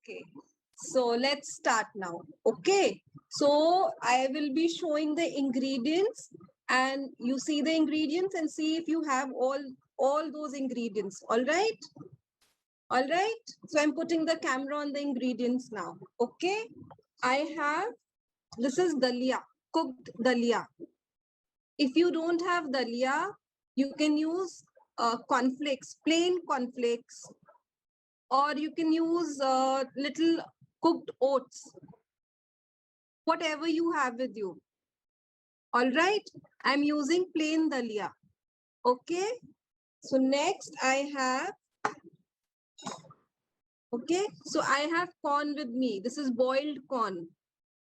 Okay, so let's start now. Okay, so I will be showing the ingredients and you see the ingredients and see if you have all those ingredients. All right. All right. So I'm putting the camera on the ingredients now. Okay. I have, this is dalia, cooked dalia. If you don't have dalia, you can use cornflakes, plain cornflakes, or you can use little cooked oats, whatever you have with you. All right, I'm using plain dalia. Okay, so next I have, okay, so I have corn with me. This is boiled corn.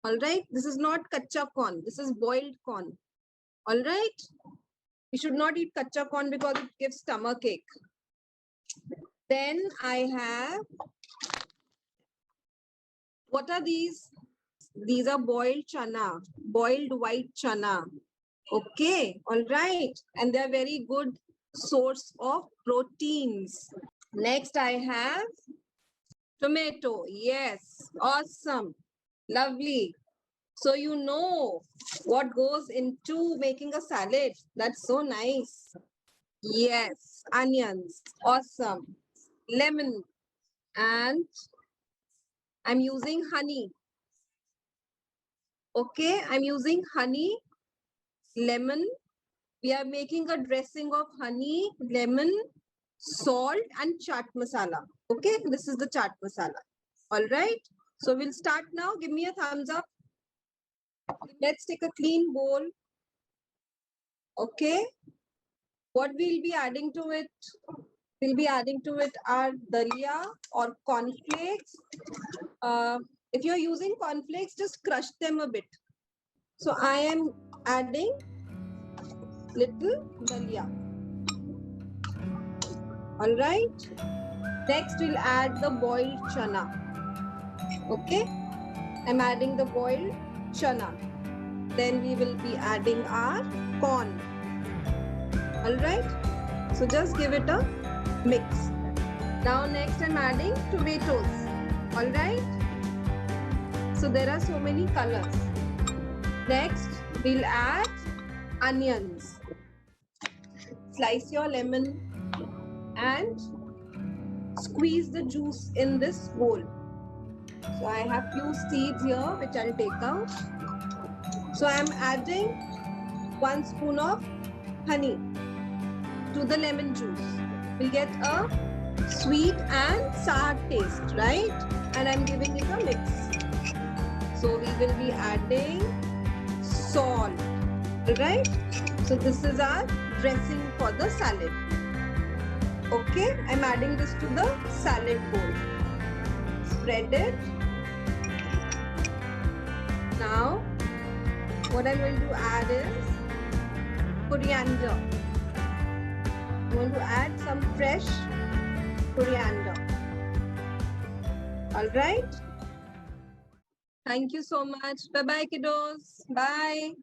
All right, this is not kacha corn. This is boiled corn. All right, we should not eat kacha corn because it gives stomachache. Then I have, what are these? These are boiled chana, boiled white chana. Okay, all right. And they're very good source of proteins. Next, I have tomato. Yes, awesome. Lovely. So you know what goes into making a salad. That's so nice. Yes, onions. Awesome. Lemon. And I'm using honey. Okay, I'm using honey, lemon. We are making a dressing of honey, lemon, salt, and chaat masala. Okay, this is the chaat masala. All right. So we'll start now. Give me a thumbs up. Let's take a clean bowl. Okay. What we'll be adding to it? We'll be adding to it our dalia or cornflakes. If you're using cornflakes, just crush them a bit. So I am adding little dalia. All right. Next, we'll add the boiled chana. Okay. I'm adding the boiled chana. Then we will be adding our corn. All right. So just give it a mix. Now next I'm adding tomatoes. All right. So there are so many colors. Next we'll add onions. Slice your lemon and squeeze the juice in this bowl. So I have few seeds here which I'll take out. So I'm adding 1 spoon of honey to the lemon juice. We'll get a sweet and sour taste, right? And I'm giving it a mix. So we will be adding salt, right? So this is our dressing for the salad. Okay, I'm adding this to the salad bowl. Spread it. Now, what I'm going to add is coriander. I'm going to add some fresh coriander. All right. Thank you so much. Bye-bye, kiddos. Bye.